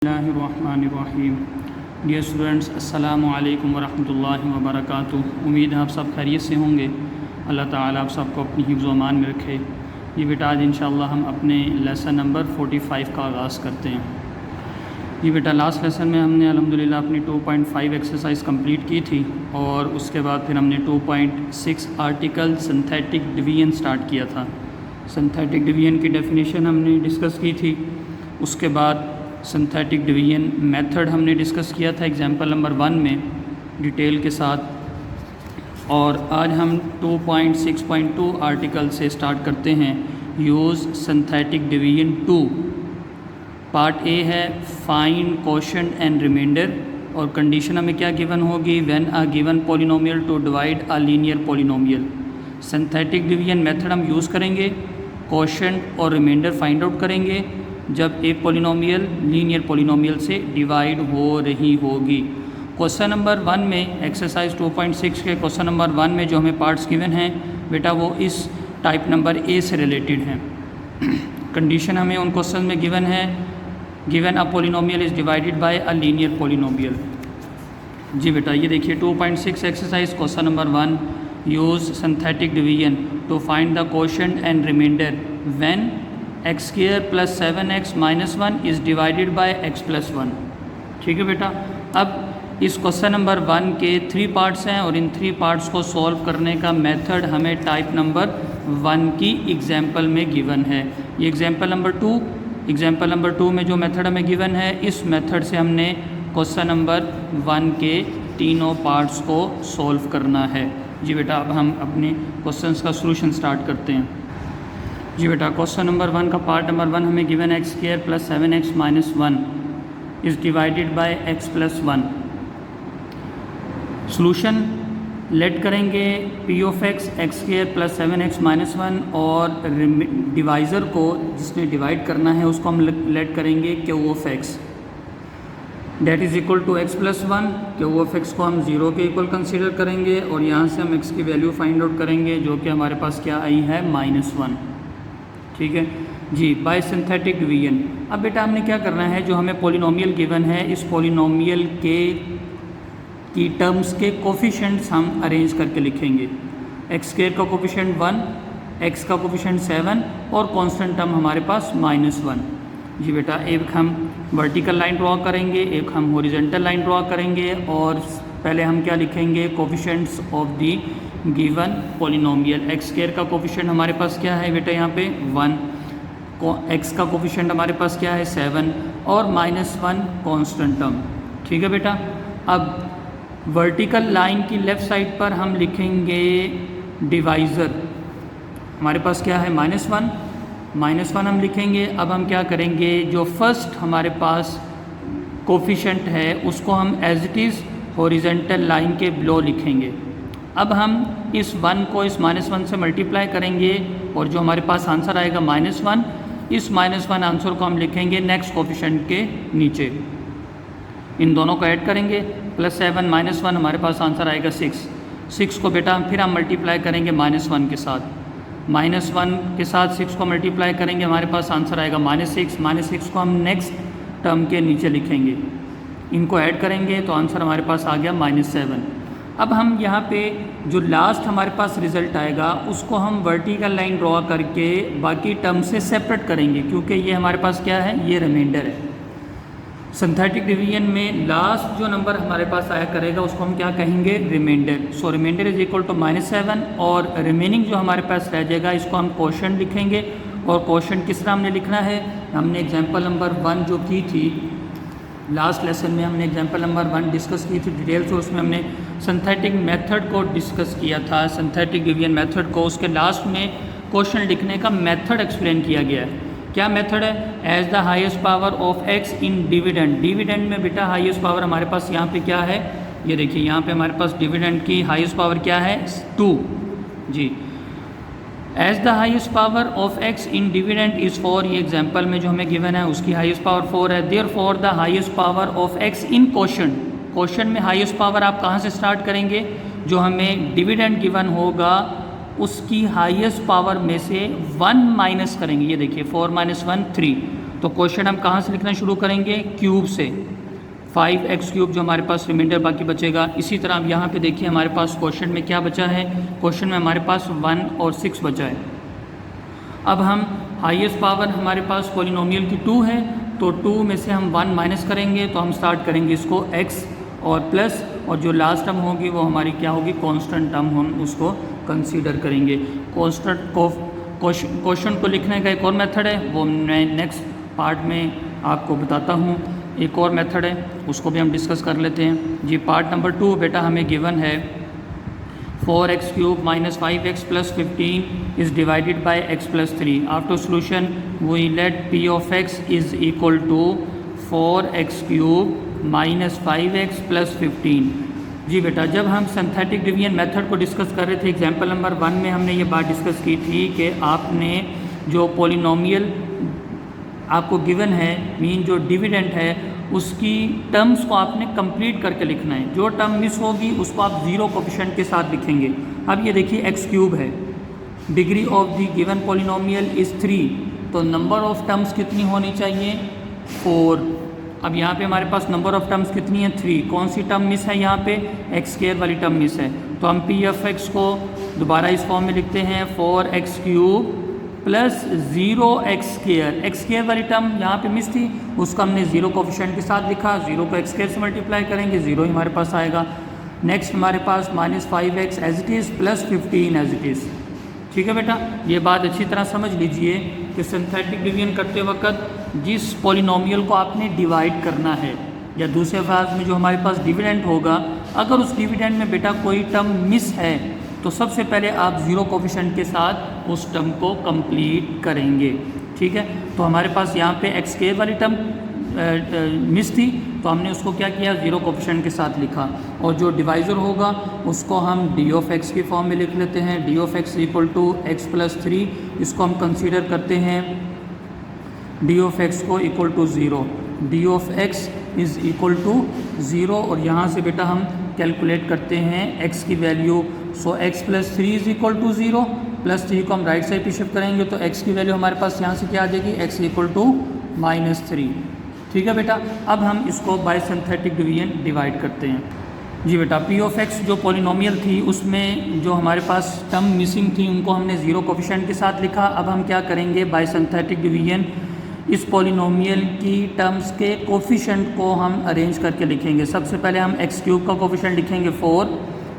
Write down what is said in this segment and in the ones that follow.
बिस्मिल्लाहिर्रहमानिर्रहीम। Dear students, अस्सलामु अलैकुम वरहमतुल्लाहि वबरकातुहू। उम्मीद है आप सब खैरियत से होंगे। अल्लाह ताला आप सबको अपनी हिफ्ज़ व अमान में रखे। ये बेटा आज इंशाअल्लाह हम अपने लेसन नंबर 45 का आगाज़ करते हैं। ये बेटा लास्ट लेसन में हमने अल्हम्दुलिल्लाह अपनी 2.5 एक्सरसाइज कंप्लीट की थी और उसके बाद फिर हमने 2.6 आर्टिकल सिंथेटिक डिवीजन स्टार्ट किया था। सिंथेटिक डिवीजन की डेफिनेशन हमने डिस्कस की थी। उसके बाद सिंथेटिक डिवीजन मेथड हमने डिस्कस किया था एग्जाम्पल नंबर 1 में डिटेल के साथ। और आज हम 2.6.2 आर्टिकल से स्टार्ट करते हैं। Use synthetic division 2। Part A है फाइंड कोशेंट एंड रिमाइंडर और कंडीशन हमें क्या गिवन होगी, when a given polynomial to divide a linear polynomial. Synthetic division method हम यूज़ करेंगे, कोशेंट और रिमाइंडर फाइंड आउट करेंगे जब एक पॉलिनोमियल लीनियर पॉलिनोमियल से डिवाइड हो रही होगी। क्वेश्चन नंबर 1 में एक्सरसाइज 2.6 के क्वेश्चन नंबर 1 में जो हमें पार्ट्स गिवन हैं बेटा वो इस टाइप नंबर ए से रिलेटेड हैं। कंडीशन हमें उन क्वेश्चन में गिवन है, given a polynomial is divided by a linear polynomial. जी बेटा ये देखिए 2.6 exercise question number 1, use synthetic division to find the quotient and remainder when x square plus 7x minus 1 is divided by x plus 1। ठीक है बेटा, अब इस question number 1 के 3 पार्ट्स हैं और इन 3 पार्ट्स को सॉल्व करने का मेथड हमें टाइप नंबर 1 की एग्जाम्पल में गिवन है। ये एग्जाम्पल नंबर 2 में जो मेथड हमें गिवन है इस मेथड से हमने क्वेश्चन नंबर 1 के तीनों पार्ट्स को सॉल्व करना है। जी बेटा अब हम अपने क्वेश्चंस का सॉल्यूशन स्टार्ट करते हैं। जी बेटा क्वेश्चन नंबर 1 का पार्ट नंबर 1 हमें गिवन है x square plus 7x minus 1 is divided by x plus 1। Solution let करेंगे p of x x square plus 7x minus 1 और डिवाइज़र को जिसने डिवाइड करना है उसको हम लेट करेंगे q of x that is equal to x plus 1। q of x को हम 0 के इक्वल कंसीडर करेंगे और यहाँ से हम x की वैल्यू फाइंड आउट करेंगे जो कि हमारे पास क्या आई है -1। ठीक है जी, बाय सिंथेटिक डिवीजन। अब बेटा हमने क्या करना है, जो हमें पॉलिनोमियल गिवन है इस पॉलिनोमियल की टर्म्स के कोफिशिएंट्स हम अरेंज करके लिखेंगे। एक्स स्क्वायर का कोफिशिएंट 1, एक्स का कोफिशिएंट 7 और कांस्टेंट टर्म हमारे पास -1। जी बेटा एक हम वर्टिकल लाइन ड्रॉ करेंगे, एक हम हॉरिजॉन्टल लाइन ड्रॉ करेंगे और पहले हम क्या लिखेंगे, coefficients of the given polynomial. X square का कोफिशिएंट हमारे पास क्या है बेटा यहाँ पे 1, एक्स का कोफिशिएंट हमारे पास क्या है 7 और -1 कांस्टेंट टर्म। ठीक है बेटा, अब वर्टिकल लाइन की लेफ़्ट साइड पर हम लिखेंगे डिवाइज़र। हमारे पास क्या है -1 हम लिखेंगे। अब हम क्या करेंगे, जो फर्स्ट हमारे पास कोफिशिएंट है उसको हम as it is horizontal line के बिलो लिखेंगे। अब हम इस 1 को इस -1 से मल्टीप्लाई करेंगे और जो हमारे पास आंसर आएगा -1, इस -1 आंसर को हम लिखेंगे नेक्स्ट कोफिशिएंट के नीचे। इन दोनों को ऐड करेंगे +7 -1 हमारे पास आंसर आएगा 6 को बेटा फिर हम मल्टीप्लाई करेंगे -1 के साथ। -1 के साथ 6 को मल्टीप्लाई करेंगे हमारे पास आंसर आएगा -6 को हम नेक्स्ट टर्म के नीचे लिखेंगे। इनको ऐड करेंगे तो आंसर हमारे पास आ गया -7। अब हम यहाँ पे जो लास्ट हमारे पास रिज़ल्ट आएगा उसको हम वर्टिकल लाइन ड्रॉ करके बाकी टर्म से सेपरेट करेंगे क्योंकि ये हमारे पास क्या है, ये रिमाइंडर है। सिंथेटिक डिवीजन में लास्ट जो नंबर हमारे पास आया करेगा उसको हम क्या कहेंगे, remainder. So remainder is equal to -7 और रिमेनिंग जो हमारे पास रह जाएगा इसको हम कोशेंट लिखेंगे। और कोशेंट किस तरह हमने लिखना है, हमने एग्जाम्पल नंबर 1 जो की थी लास्ट लेसन में, हमने एग्जाम्पल नंबर 1 डिस्कस की थी डिटेल से। उसमें हमने सिंथेटिक मेथड को डिस्कस किया था, सिंथेटिक डिवीजन मेथड को। उसके लास्ट में क्वेश्चन लिखने का मेथड एक्सप्लेन किया गया है। क्या मेथड है, as the highest power of x in dividend. Dividend में बेटा हाईएस्ट पावर हमारे पास यहाँ पे क्या है, ये देखिए यहाँ पे हमारे पास डिविडेंड की हाईएस्ट पावर क्या है 2। जी, as the highest power of x in dividend is 4। ये एग्जाम्पल में जो हमें गिवन है उसकी हाईएस्ट पावर 4 है। Therefore the highest power of x in quotient. Quotient में हाईएस्ट पावर आप कहाँ से स्टार्ट करेंगे, जो हमें डिविडेंड गिवन होगा उसकी हाईएस्ट पावर में से 1 माइनस करेंगे। ये देखिए 4 - 1 3, तो क्वेश्चन हम कहाँ से लिखना शुरू करेंगे, क्यूब से। 5x³ जो हमारे पास रिमाइंडर बाकी बचेगा। इसी तरह अब यहाँ पे देखिए हमारे पास क्वेश्चन में क्या बचा है, क्वेश्चन में हमारे पास 1 और 6 बचा है। अब हम हाईएस्ट पावर हमारे पास पॉलिनोमियल की 2 है, तो 2 में से हम 1 माइनस करेंगे, तो हम स्टार्ट करेंगे इसको x और प्लस, और जो लास्ट टर्म होगी वो हमारी क्या होगी, कांस्टेंट टर्म हम उसको कंसीडर करेंगे। क्वेश्चन को लिखने का एक और मेथड है, वो मैं नेक्स्ट पार्ट में आपको बताता हूँ। एक और मेथड है, उसको भी हम डिस्कस कर लेते हैं जी। पार्ट नंबर 2 बेटा हमें गिवन है 4x³ minus 5x plus 15 is divided by x plus 3. After solution, we let p of x is equal to 4x³ minus 5x plus 15. जी बेटा, जब हम सिंथेटिक डिवीजन मेथड को डिस्कस कर रहे थे एग्जाम्पल नंबर 1 में हमने ये बात डिस्कस की थी कि आपने जो पॉलिनोमियल आपको गिवन है, मीन जो डिविडेंड है, उसकी टर्म्स को आपने कंप्लीट करके लिखना है। जो टर्म मिस होगी उसको आप जीरो कोफिशिएंट के साथ लिखेंगे। अब ये देखिए x³ है, degree of the given polynomial is 3, तो नंबर ऑफ टर्म्स कितनी होनी चाहिए, 4। अब यहाँ पे हमारे पास नंबर ऑफ टर्म्स कितनी है, 3। कौन सी टर्म मिस है यहाँ पे, x² वाली टर्म मिस है, तो हम p(x) को दोबारा इस फॉर्म में लिखते हैं 4x³ प्लस 0x²। x² वाली टर्म यहाँ पे मिस थी, उसको हमने जीरो कोफिशिएंट के साथ लिखा, 0 को x² से मल्टीप्लाई करेंगे, 0 ही हमारे पास आएगा। नेक्स्ट हमारे पास -5x as it is plus 15 as it is. ठीक है बेटा, ये बात अच्छी तरह समझ लीजिए कि सिंथेटिक डिवीजन करते वक्त जिस पॉलिनोमियल को आपने डिवाइड करना है, या दूसरे अल्फाज में जो हमारे पास डिविडेंड होगा, अगर उस डिविडेंड में बेटा कोई टर्म मिस है तो सबसे पहले आप जीरो कोफिशिएंट के साथ उस टर्म को कंप्लीट करेंगे। ठीक है, तो हमारे पास यहाँ पे x² वाली टर्म मिस थी, तो हमने उसको क्या किया, जीरो कोफिशिएंट के साथ लिखा, और जो डिवाइज़र होगा उसको हम d(x) की फॉर्म में लिख लेते हैं, d(x) equal to x plus 3। इसको हम कंसीडर करते हैं d(x) को equal to 0, d(x) is equal to 0, और यहाँ से बेटा हम कैलकुलेट करते हैं x की value. So x plus 3 is equal to 0, plus 3 को हम राइट साइड पे शिफ्ट करेंगे, तो x की वैल्यू हमारे पास यहाँ से क्या आ जाएगी, x इक्वल टू -3। ठीक है बेटा, अब हम इसको बाय सिंथेटिक डिवीजन डिवाइड करते हैं। जी बेटा, p(x) जो पॉलिनोमियल थी उसमें जो हमारे पास टर्म मिसिंग थी उनको हमने जीरो कोफिशिएंट के साथ लिखा। अब हम क्या करेंगे, बाय सिंथेटिक डिवीजन इस पॉलिनोमियल की टर्म्स के कोफिशिएंट को हम अरेंज करके लिखेंगे। सबसे पहले हम x³ का कोफिशिएंट लिखेंगे 4,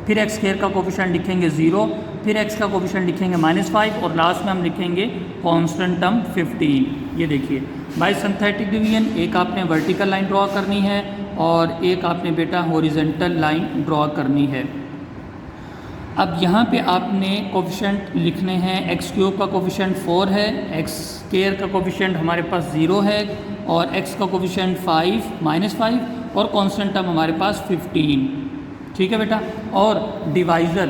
फिर x² का कोफिशिएंट लिखेंगे 0, फिर x का कोफिशिएंट लिखेंगे -5, और लास्ट में हम लिखेंगे कांस्टेंट टर्म 15। ये देखिए, बाय सिंथेटिक डिवीजन एक आपने वर्टिकल लाइन ड्रॉ करनी है और एक आपने बेटा हॉरिजॉन्टल लाइन ड्रॉ करनी है। अब यहाँ पे आपने कोफिशिएंट लिखने हैं, x³ का कोफिशिएंट 4 है, x² का कोफिशिएंट हमारे पास 0 है, और x का कोफिशिएंट -5, और कांस्टेंट टर्म हमारे पास 15। ठीक है बेटा, और डिवाइज़र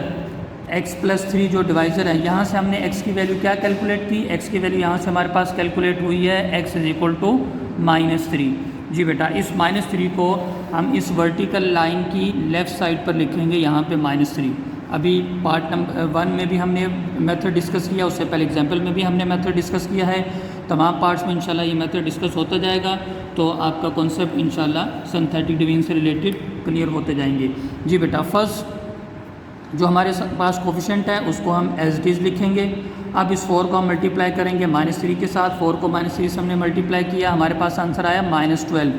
x प्लस 3 जो डिवाइज़र है, यहाँ से हमने x की वैल्यू क्या कैलकुलेट की, x की वैल्यू यहाँ से हमारे पास कैलकुलेट हुई है x इज़ इक्वल टू -3। जी बेटा, इस -3 को हम इस वर्टिकल लाइन की लेफ़्ट साइड पर लिखेंगे, यहाँ पे -3। अभी पार्ट नंबर 1 में भी हमने मेथड डिस्कस किया, उससे पहले एग्जाम्पल में भी हमने मेथड डिस्कस किया है। तमाम पार्ट्स में इंशाल्लाह ये मेथड डिस्कस होता जाएगा, तो आपका कॉन्सेप्ट इंशाल्लाह सिंथेटिक डिवीजन से रिलेटेड क्लियर होते जाएंगे। जी बेटा, फर्स्ट जो हमारे पास कोफिशिएंट है उसको हम एज इट इज़ लिखेंगे। अब इस 4 को हम मल्टीप्लाई करेंगे -3 के साथ, 4 को -3 से हमने मल्टीप्लाई किया, हमारे पास आंसर आया -12।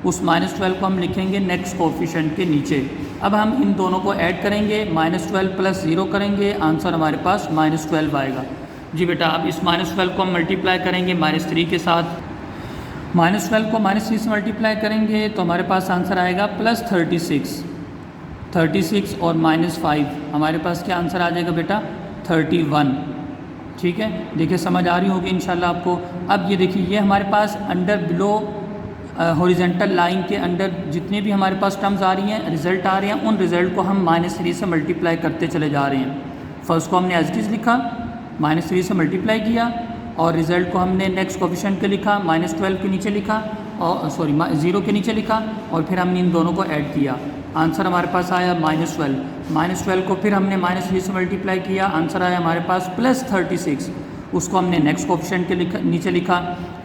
उस -12 को हम लिखेंगे नेक्स्ट कोफिशिएंट के नीचे। अब हम इन दोनों को ऐड करेंगे, -12 प्लस 0 करेंगे, आंसर हमारे पास -12 आएगा। जी बेटा, अब इस -12 को हम मल्टीप्लाई करेंगे -3 के साथ, -12 को -3 से मल्टीप्लाई करेंगे तो हमारे पास आंसर आएगा +36। 36 और -5 हमारे पास क्या आंसर आ जाएगा बेटा, 31। ठीक है, देखिए समझ आ रही होगी इंशाल्लाह आपको। अब ये देखिए, ये हमारे पास अंडर बिलो हॉरिजॉन्टल लाइन के अंडर जितने भी हमारे पास टर्म्स आ रही हैं, रिज़ल्ट आ रहे हैं, उन रिज़ल्ट को हम -3 से मल्टीप्लाई करते चले जा रहे हैं। फर्स्ट को हमने एज इट इज़ लिखा, -3 से मल्टीप्लाई किया, और रिज़ल्ट को हमने नेक्स्ट कोफिशिएंट के लिखा, -12 के नीचे लिखा, और 0 के नीचे लिखा, और फिर हमने इन दोनों को ऐड किया, आंसर हमारे पास आया -12। -12 को फिर हमने -3 से मल्टीप्लाई किया, आंसर आया हमारे पास +36। उसको हमने नेक्स्ट कोफिशिएंट के नीचे लिखा,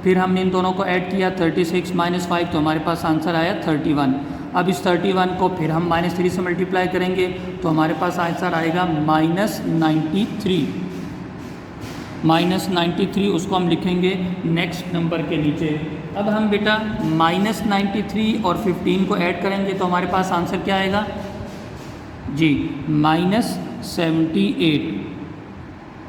फिर हमने इन दोनों को ऐड किया 36 माइनस 5 तो हमारे पास आंसर आया 31। अब इस 31 को फिर हम -3 से मल्टीप्लाई करेंगे तो हमारे पास आंसर आएगा -93। -93 उसको हम लिखेंगे नेक्स्ट नंबर के नीचे। अब हम बेटा -93 और 15 को ऐड करेंगे तो हमारे पास आंसर क्या आएगा जी -78।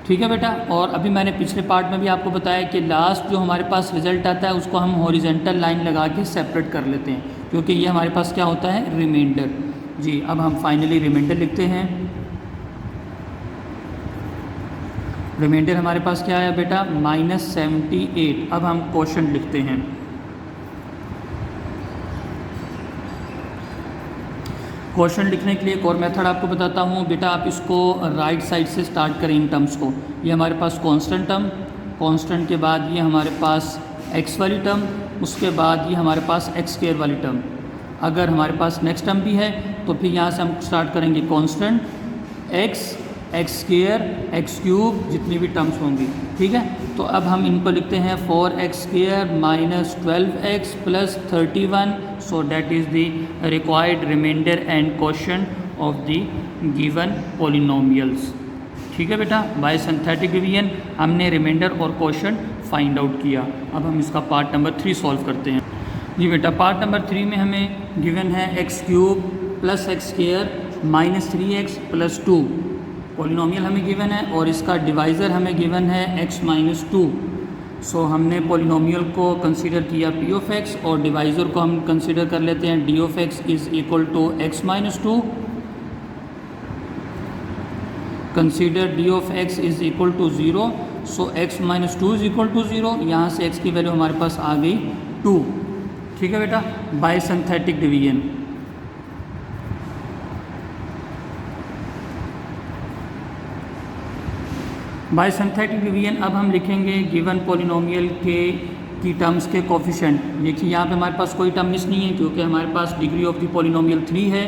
ठीक है बेटा। और अभी मैंने पिछले पार्ट में भी आपको बताया कि लास्ट जो हमारे पास रिजल्ट आता है उसको हम हॉरिजेंटल लाइन लगा के सेपरेट कर लेते हैं, क्योंकि ये हमारे पास क्या होता है रिमाइंडर। जी अब हम फाइनली रिमाइंडर लिखते हैं। रिमाइंडर हमारे पास क्या आया बेटा -78। अब हम क्वोशंट लिखते हैं। क्वोशंट लिखने के लिए एक और मेथड आपको बताता हूँ बेटा। आप इसको राइट साइड से स्टार्ट करें इन टर्म्स को। ये हमारे पास कांस्टेंट टर्म, कांस्टेंट के बाद ये हमारे पास एक्स वाली टर्म, उसके बाद ये हमारे पास एक्स स्क्वायर वाली टर्म। अगर हमारे पास नेक्स्ट टर्म भी है तो फिर यहाँ से हम स्टार्ट करेंगे constant x, x square, x cube, जितनी भी टर्म्स होंगी। ठीक है, तो अब हम इनको लिखते हैं 4x square minus 12x plus 31। So that is the required remainder and quotient of the given polynomials. ठीक है बेटा, बाय सिंथेटिक डिवीजन हमने रिमाइंडर और क्वोशंट फाइंड आउट किया। अब हम इसका पार्ट नंबर 3 सॉल्व करते हैं। जी बेटा, पार्ट नंबर 3 में हमें गिवन है x cube plus x square minus 3x plus 2। Polynomial हमें गिवन है और इसका डिवाइज़र हमें गिवन है x माइनस 2। सो हमने पॉलिनोमियल को कंसीडर किया p ऑफ x और डिवाइज़र को हम कंसीडर कर लेते हैं d of x is equal to x minus 2। Consider d of x is equal to 0। So x minus 2 is equal to 0। यहाँ से x की वैल्यू हमारे पास आ गई 2। ठीक है बेटा, by synthetic division. Bye synthetic division अब हम लिखेंगे गिवन पॉलिनोमियल की टर्म्स के कोफिशिएंट। देखिए यहाँ पे हमारे पास कोई टर्म मिस नहीं है, क्योंकि हमारे पास डिग्री ऑफ द पॉलिनोमियल 3 है,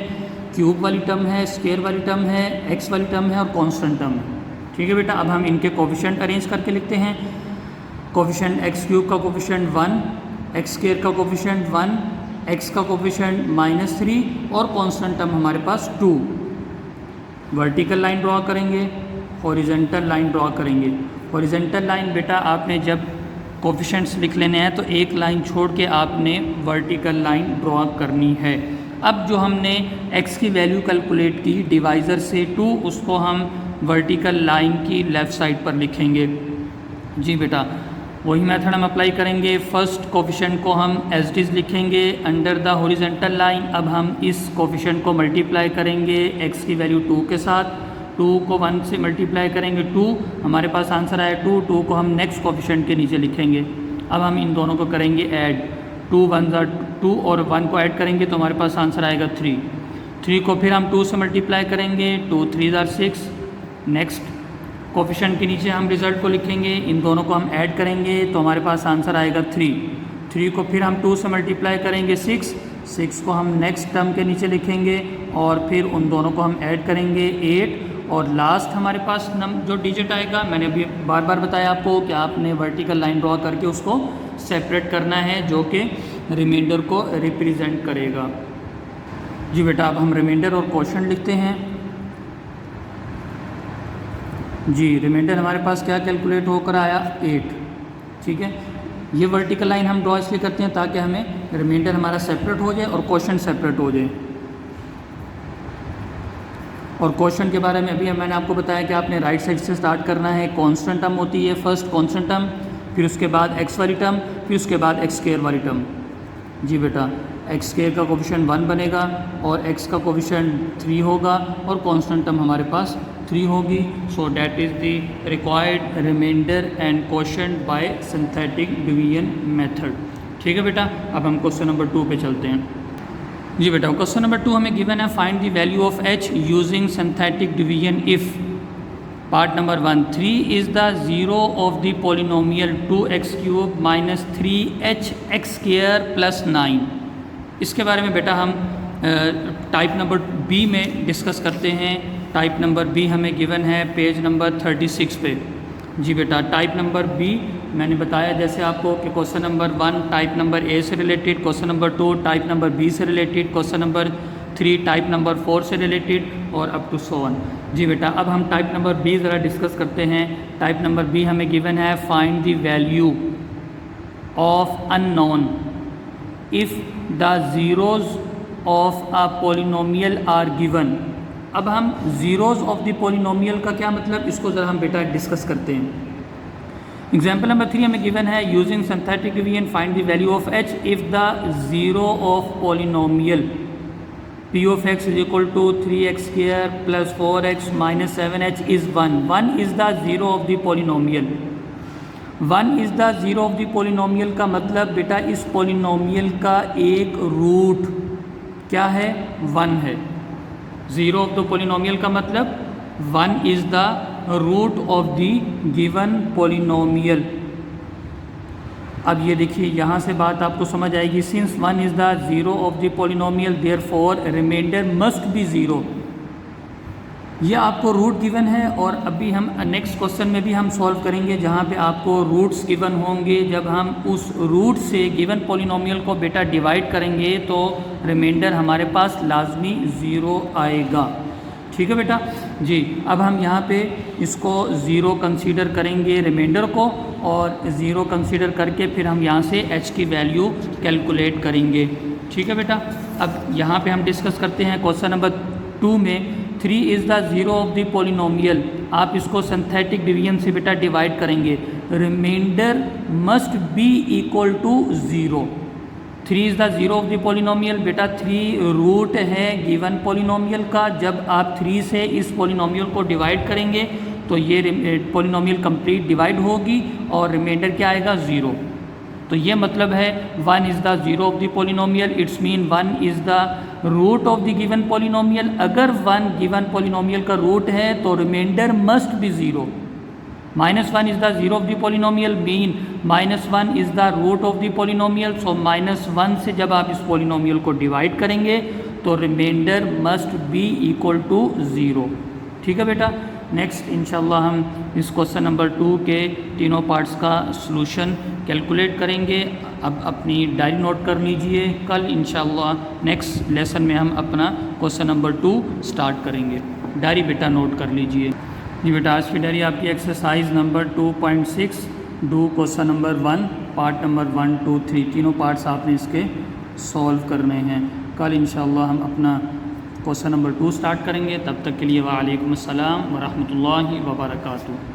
क्यूब वाली टर्म है, स्क्वायर वाली टर्म है, एक्स वाली टर्म है और कांस्टेंट टर्म है। ठीक है बेटा, अब हम इनके कोफिशिएंट अरेंज करके लिखते हैं। कोफिशिएंट एक्स क्यूब का कोफिशिएंट 1, एक्स स्क्वायर का कोफिशिएंट 1, एक्स का कोफिशिएंट -3 और कांस्टेंट टर्म हमारे पास 2। वर्टिकल लाइन ड्रॉ करेंगे, हॉरिजॉन्टल लाइन ड्रॉ करेंगे। हॉरिजॉन्टल लाइन बेटा आपने जब कोफिशिएंट्स लिख लेने हैं तो एक लाइन छोड़ के आपने वर्टिकल लाइन ड्रॉ करनी है। अब जो हमने x की वैल्यू कैलकुलेट की डिवाइज़र से 2, उसको हम वर्टिकल लाइन की लेफ़्ट साइड पर लिखेंगे। जी बेटा, वही मेथड हम अप्लाई करेंगे। फर्स्ट कोफिशिएंट को हम एज इट इज़ लिखेंगे अंडर द हॉरिजॉन्टल लाइन। अब हम इस कोफिशिएंट को मल्टीप्लाई करेंगे x की वैल्यू 2 के साथ। 2 को 1 से मल्टीप्लाई करेंगे 2, हमारे पास आंसर आया 2। 2 को हम नेक्स्ट कोफिशिएंट के नीचे लिखेंगे। अब हम इन दोनों को करेंगे ऐड। 2 1 2 और 1 को ऐड करेंगे तो हमारे पास आंसर आएगा 3। 3 को फिर हम 2 से मल्टीप्लाई करेंगे, 2 3 6। नेक्स्ट कोफिशिएंट के नीचे हम रिज़ल्ट को लिखेंगे, इन दोनों को हम ऐड करेंगे तो हमारे पास आंसर आएगा 3। 3 को फिर हम 2 से मल्टीप्लाई करेंगे 6। 6 को हम नेक्स्ट टर्म के नीचे लिखेंगे और फिर उन दोनों को हम ऐड करेंगे 8। और लास्ट हमारे पास जो डिजिट आएगा, मैंने अभी बार बार बताया आपको कि आपने वर्टिकल लाइन ड्रॉ करके उसको सेपरेट करना है, जो कि रिमाइंडर को रिप्रेजेंट करेगा। जी बेटा, अब हम रिमाइंडर और क्वोशंट लिखते हैं। जी, रिमाइंडर हमारे पास क्या कैलकुलेट होकर आया 8। ठीक है, ये वर्टिकल लाइन हम ड्रॉ इसलिए करते हैं ताकि हमें रिमाइंडर हमारा सेपरेट हो जाए और क्वोशंट सेपरेट हो जाए। और क्वोशंट के बारे में अभी मैंने आपको बताया कि आपने राइट साइड से स्टार्ट करना है। कांस्टेंट टर्म होती है फर्स्ट कांस्टेंट टर्म, फिर उसके बाद एक्स वाली टर्म, फिर उसके बाद एक्स स्क्वायर वाली टर्म। जी बेटा, एक्स स्क्वायर का कोफिशिएंट 1 बनेगा और एक्स का कोफिशिएंट 3 होगा और कांस्टेंट टर्म हमारे पास 3 होगी। So that is the required remainder and quotient by synthetic division method. ठीक है बेटा, अब हम क्वेश्चन नंबर 2 पे चलते हैं। जी बेटा, क्वेश्चन नंबर 2 हमें गिवन है find the value of h using synthetic division if. Part number 1, 3 is the zero of the polynomial 2x³ minus 3hx square plus 9। इसके बारे में बेटा हम टाइप नंबर बी में डिस्कस करते हैं। टाइप नंबर बी हमें गिवन है पेज नंबर 36 पे। जी बेटा, टाइप नंबर बी मैंने बताया जैसे आपको कि question number 1 type number A से related, question number 2 type number B से related, question number 3 type number 4 से रिलेटेड और अप टू सो ऑन। जी बेटा, अब हम टाइप नंबर बी ज़रा डिस्कस करते हैं। टाइप नंबर बी हमें गिवन है find the value of unknown if the zeros of a polynomial are given. अब हम ज़ीरोज़ ऑफ द पोलिनोमियल का क्या मतलब, इसको ज़रा हम बेटा डिस्कस करते हैं। एग्जाम्पल नंबर 3 हमें गिवन है using synthetic division find the value of h if the zero of polynomial p of x is equal to 3x square plus 4x minus 7h is 1. 1 is the zero of the polynomial. 1 is the zero of the polynomial का मतलब बेटा इस polynomial का एक root क्या है, 1 है। Zero of the polynomial का मतलब 1 is the root of the given polynomial। अब ये देखिए यहाँ से बात आपको समझ आएगी। Since 1 is the zero of the polynomial therefore remainder must be zero. ये आपको रूट गिवन है और अभी हम नेक्स्ट क्वेश्चन में भी हम सॉल्व करेंगे जहाँ पे आपको रूट्स गिवन होंगे। जब हम उस रूट से गिवन पोलिनोमियल को बेटा डिवाइड करेंगे तो रिमाइंडर हमारे पास लाजमी ज़ीरो आएगा। ठीक है बेटा जी। अब हम यहाँ पे इसको ज़ीरो कंसीडर करेंगे रिमाइंडर को, और ज़ीरो कंसीडर करके फिर हम यहाँ से h की वैल्यू कैलकुलेट करेंगे। ठीक है बेटा। अब यहाँ पे हम डिस्कस करते हैं क्वेश्चन नंबर 2 में 3 is the zero of the polynomial. आप इसको सिंथेटिक डिवीजन से बेटा डिवाइड करेंगे। Remainder must be equal to zero. 3 is the zero of the polynomial. बेटा 3 रूट है गिवन पोलिनोमियल का। जब आप 3 से इस पोलिनोमियल को डिवाइड करेंगे तो ये पोलिनोमियल कंप्लीट डिवाइड होगी और रिमाइंडर क्या आएगा, ज़ीरो। तो ये मतलब है 1 is the zero of the polynomial, it's mean 1 is the root of the given polynomial. अगर 1 गिवन पोलिनोमियल का रूट है तो remainder must be zero. -1 is the zero of the polynomial, mean -1 is the root of the polynomial. So -1 से जब आप इस polynomial को divide करेंगे तो remainder must be equal to zero. ठीक है बेटा। नेक्स्ट इंशाल्लाह हम इस क्वेश्चन नंबर 2 के तीनों पार्ट्स का सॉल्यूशन कैलकुलेट करेंगे। अब अपनी डायरी नोट कर लीजिए। कल इंशाल्लाह नेक्स्ट लेसन में हम अपना क्वेश्चन नंबर 2 स्टार्ट करेंगे। डायरी बेटा नोट कर लीजिए। जी बेटा, आज की डायरी आपकी exercise number 2.6 do question number 1 part number 1, 2, 3 तीनों पार्ट्स आपने इसके सॉल्व करने हैं। कल इंशाल्लाह हम अपना क्वेश्चन नंबर 2 स्टार्ट करेंगे। तब तक के लिए वालेकुम अस्सलाम व रहमतुल्लाहि व बरकातुहू।